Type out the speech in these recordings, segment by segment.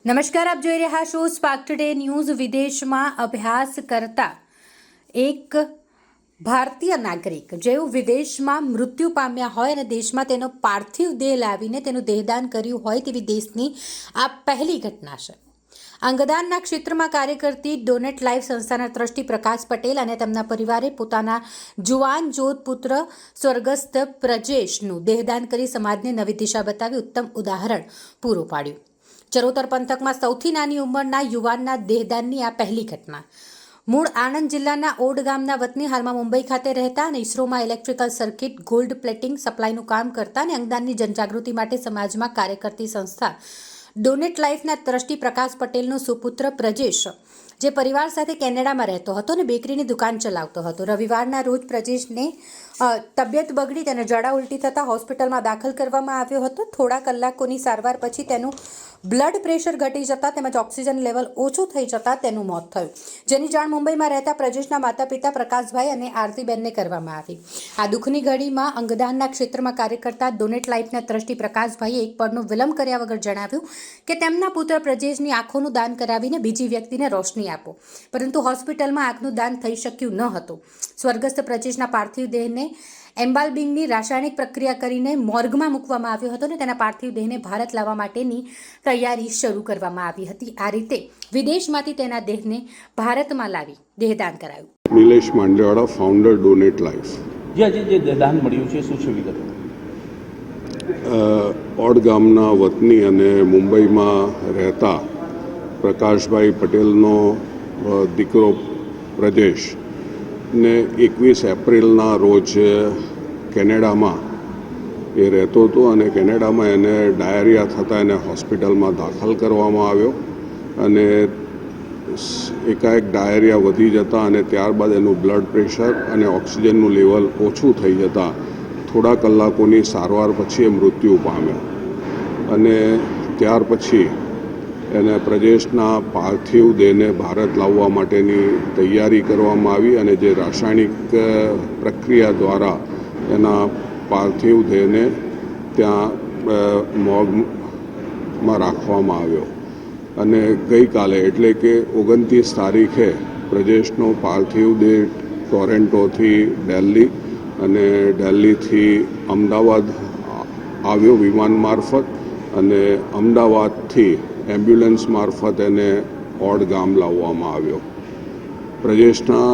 નમસ્કાર, આપ જોઈ રહ્યા છો સ્પાર્ક ટુડે ન્યૂઝ। વિદેશમાં અભ્યાસ કરતા એક ભારતીય નાગરિક જેઓ વિદેશમાં મૃત્યુ પામ્યા હોય અને દેશમાં તેનો પાર્થિવ દેહ લાવીને તેનું દેહદાન કર્યું હોય તેવી દેશની આ પહેલી ઘટના છે। અંગદાનના ક્ષેત્રમાં કાર્ય કરતી ડોનેટ લાઈફ સંસ્થાના ટ્રસ્ટી પ્રકાશ પટેલ અને તેમના પરિવારે પોતાના જુવાન જોધ પુત્ર સ્વર્ગસ્થ પ્રજેશનું દેહદાન કરી સમાજને નવી દિશા બતાવી ઉત્તમ ઉદાહરણ પૂરું પાડ્યું। ચરોતર પંથકમાં સૌથી નાની ઉંમરના યુવાનના દેહદાનની આ પહેલી ઘટના। મૂળ આણંદ જિલ્લાના ઓડ ગામના વતની હાલમાં મુંબઈ ખાતે રહેતા અને ઇસરોમાં ઇલેક્ટ્રિકલ સર્કિટ ગોલ્ડ પ્લેટિંગ સપ્લાયનું કામ કરતા અને અંગદાનની જનજાગૃતિ માટે સમાજમાં કાર્ય કરતી સંસ્થા ડોનેટ લાઈફના ટ્રસ્ટી પ્રકાશ પટેલનો સુપુત્ર પ્રજેશ જે પરિવાર સાથે કેનેડામાં રહેતો હતો અને બેકરીની દુકાન ચલાવતો હતો। રવિવારના રોજ પ્રજેશને તબિયત બગડી તેને ઝાડા ઉલટી થતાં હોસ્પિટલમાં દાખલ કરવામાં આવ્યો હતો। થોડા કલાકોની સારવાર પછી તેનું બ્લડ પ્રેશર ઘટી જતાં તેમજ ઓક્સિજન લેવલ ઓછું થઈ જતાં તેનું મોત થયું, જેની જાણ મુંબઈમાં રહેતા પ્રજેશના માતા પિતા પ્રકાશભાઈ અને આરતીબેનને કરવામાં આવી। આ દુઃખની ઘડીમાં અંગદાનના ક્ષેત્રમાં કાર્ય કરતા ડોનેટ લાઈફના ટ્રસ્ટી પ્રકાશભાઈએ એક પળનો વિલંબ કર્યા વગર જણાવ્યું કે તેમના પુત્ર પ્રજેશની આંખોનું દાન કરાવીને બીજી વ્યક્તિને રોશની આપો, પરંતુ હોસ્પિટલમાં આંખનું દાન થઈ શક્યું ન હતું। સ્વર્ગસ્થ પ્રજેશના પાર્થિવ દેહને એમ્બાલ્બિંગની રાસાયણિક પ્રક્રિયા કરીને મોર્ગમાં મૂકવામાં આવ્યો હતો અને તેના પાર્થિવ દેહને ભારત લાવવા માટેની તૈયારી શરૂ કરવામાં આવી હતી। આ રીતે વિદેશમાંથી તેના દેહને ભારતમાં લાવી દેહદાન કરાયું। Nilesh Mandewada, founder donate life. જે દેહદાન મળ્યું છે શું છે વિગત? ઓડ ગામના વતની અને મુંબઈમાં રહેતા પ્રકાશભાઈ પટેલનો દીકરો પ્રજેશ ને 21 એપ્રિલના રોજ કેનેડામાં એ રહેતો હતો અને કેનેડામાં એને ડાયરિયા થતાં એને હોસ્પિટલમાં દાખલ કરવામાં આવ્યો અને એકાએક ડાયરિયા વધી જતાં અને ત્યારબાદ એનું બ્લડ પ્રેશર અને ઓક્સિજનનું લેવલ ઓછું થઈ જતાં થોડા કલાકોની સારવાર પછી એ મૃત્યુ પામ્યો અને ત્યાર પછી એને પ્રજેશના પાર્થિવ દેહને ભારત લાવવા માટેની તૈયારી કરવામાં આવી અને જે રાસાયણિક પ્રક્રિયા દ્વારા એના પાર્થિવ દેહને ત્યાં મોર્ગમાં રાખવામાં આવ્યો અને ગઈકાલે એટલે કે 29 તારીખે પ્રજેશનો પાર્થિવ દેહ ટોરેન્ટોથી દિલ્હી અને દિલ્હીથી અમદાવાદ આવ્યો વિમાન મારફત અને અમદાવાદથી એમ્બ્યુલન્સ મારફત એને ઓડ ગામ લાવવામાં આવ્યો। પ્રજેશના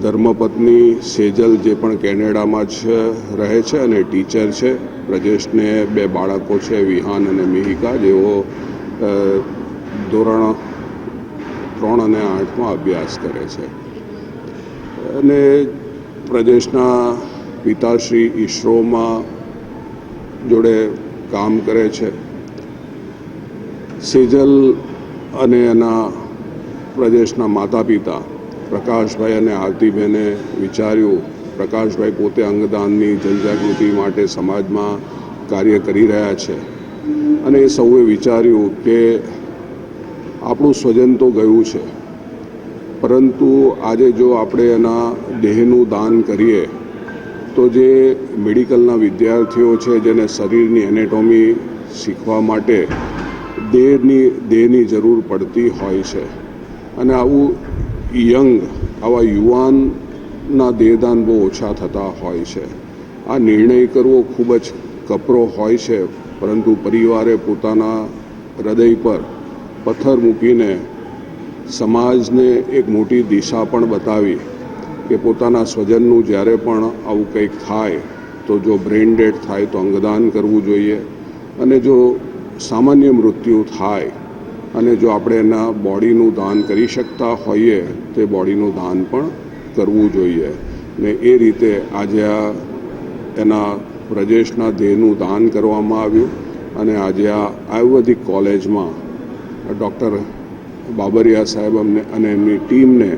ધર્મપત્ની સેજલ જે પણ કેનેડામાં જ રહે છે અને ટીચર છે। પ્રજેશને 2 બાળકો છે, વિહાન અને મિહિકા, જેઓ ધોરણ 3 અને 8માં અભ્યાસ કરે છે અને પ્રજેશના પિતાશ્રી ઇસરોમાં જોડે કામ કરે છે। સેજલ અને એના પ્રજેશના માતા પિતા પ્રકાશભાઈ અને આરતીબેને વિચાર્યું, પ્રકાશભાઈ પોતે અંગદાનની જનજાગૃતિ માટે સમાજમાં કાર્ય કરી રહ્યા છે અને એ સૌએ વિચાર્યું કે આપણું સ્વજન તો ગયું છે, પરંતુ આજે જો આપણે એના દેહનું દાન કરીએ તો જે મેડિકલના વિદ્યાર્થીઓ છે જેને શરીરની એનેટોમી શીખવા માટે દેહની જરૂર પડતી હોય છે અને આવું આવા યુવાનના દેહદાન બહુ ઓછા થતા હોય છે। આ નિર્ણય કરવો ખૂબ જ કપરો હોય છે, પરંતુ પરિવારે પોતાના હૃદય પર પથ્થર મૂકીને સમાજને એક મોટી દિશા પણ બતાવી કે પોતાના સ્વજનનું જ્યારે પણ આવું કંઈક થાય તો જો બ્રેઇન ડેડ થાય તો અંગદાન કરવું જોઈએ અને જો સામાન્ય મૃત્યુ થાય અને જો આપણે એના બોડીનું દાન કરી શકતા હોઈએ તો બોડીનું દાન પણ કરવું જોઈએ ને એ રીતે આજે એના પ્રજેશના દેહનું દાન કરવામાં આવ્યું અને આજે આ આયુર્વેદિક કોલેજમાં ડૉક્ટર બાબરિયા સાહેબ અને એમની ટીમને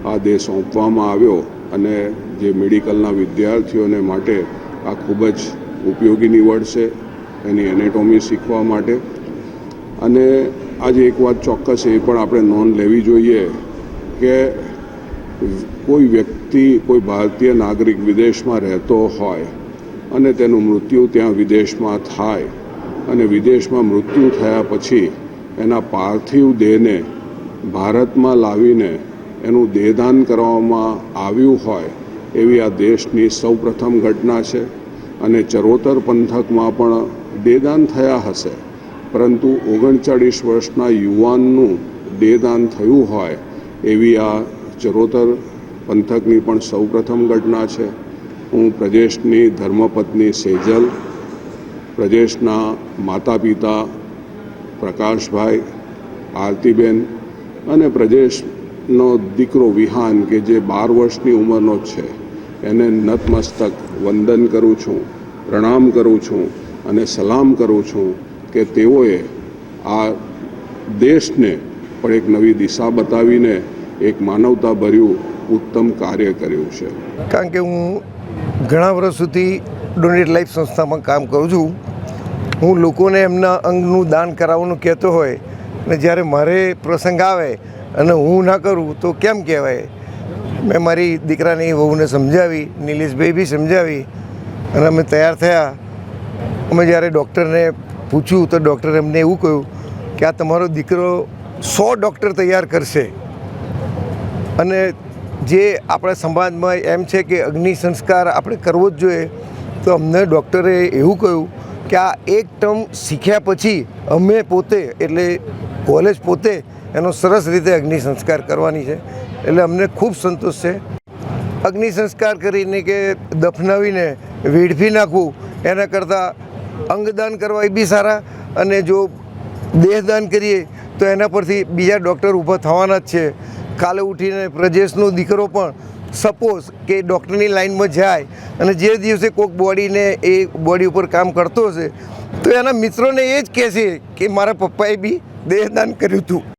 આ દેહ સોંપવામાં આવ્યો અને જે મેડિકલના વિદ્યાર્થીઓને માટે આ ખૂબ જ ઉપયોગી નીવડશે એની એનેટોમી શીખવા માટે। અને આજે એક વાત ચોક્કસ એ પણ આપણે નોંધ લેવી જોઈએ કે કોઈ વ્યક્તિ, કોઈ ભારતીય નાગરિક વિદેશમાં રહેતો હોય અને તેનું મૃત્યુ ત્યાં વિદેશમાં થાય અને વિદેશમાં મૃત્યુ થયા પછી એના પાર્થિવ દેહને ભારતમાં લાવીને એનું દેહદાન કરવામાં આવ્યું હોય એવી આ દેશની સૌપ્રથમ ઘટના છે. અને ચરોતર પંથકમાં પણ દેહદાન થયા હશે, પરંતુ 39 વર્ષના યુવાનનું દેહદાન થયું હોય એવી આ ચરોતર પંથકની પણ સૌપ્રથમ ઘટના છે. હું પ્રદેશની ધર્મપત્ની સેજલ, પ્રદેશના માતા પિતા પ્રકાશભાઈ, આરતીબેન અને પ્રદેશનો દીકરો વિહાન કે જે 12 વર્ષની ઉંમરનો જ છે એને નતમસ્તક વંદન કરું છું, પ્રણામ કરું છું અને સલામ કરું છું કે તેઓએ આ દેશને પણ એક નવી દિશા બતાવીને એક માનવતાભર્યું ઉત્તમ કાર્ય કર્યું છે. કારણ કે હું ઘણા વર્ષ સુધી ડોનેટ લાઈફ સંસ્થામાં કામ કરું છું. હું લોકોને એમના અંગનું દાન કરાવવાનું કહેતો હોય અને જ્યારે મારે પ્રસંગ આવે અને હું ના કરું તો કેમ કહેવાય. મેં મારી દીકરાની વહુને સમજાવી, નિલેશભાઈ બી સમજાવી અને અમે તૈયાર થયા. અમે જ્યારે ડૉક્ટરને પૂછ્યું તો ડૉક્ટરે એમને એવું કહ્યું કે આ તમારો દીકરો 100 ડૉક્ટર તૈયાર કરશે. અને જે આપણા સમાજમાં એમ છે કે અગ્નિ સંસ્કાર આપણે કરવો જ જોઈએ, તો અમને ડૉક્ટરે એવું કહ્યું કે આ એક ટર્મ શીખ્યા પછી અમે પોતે એટલે કોલેજ પોતે એનો સરસ રીતે અગ્નિ સંસ્કાર કરવાની છે. એટલે અમને ખૂબ સંતોષ છે. અગ્નિ સંસ્કાર કરીને કે દફનાવીને વેડફી નાખવું એના કરતાં અંગદાન કરવા એ બી સારા, અને જો દેહદાન કરીએ તો એના પરથી બીજા ડૉક્ટર ઊભા થવાના જ છે. કાલે ઉઠીને પ્રજેશનો દીકરો પણ સપોઝ કે ડૉક્ટરની લાઈનમાં જાય અને જે દિવસે કોઈક બોડીને એ બોડી ઉપર કામ કરતો હશે તો એના મિત્રોને એ જ કહેશે કે મારા પપ્પાએ બી દેહદાન કર્યું હતું.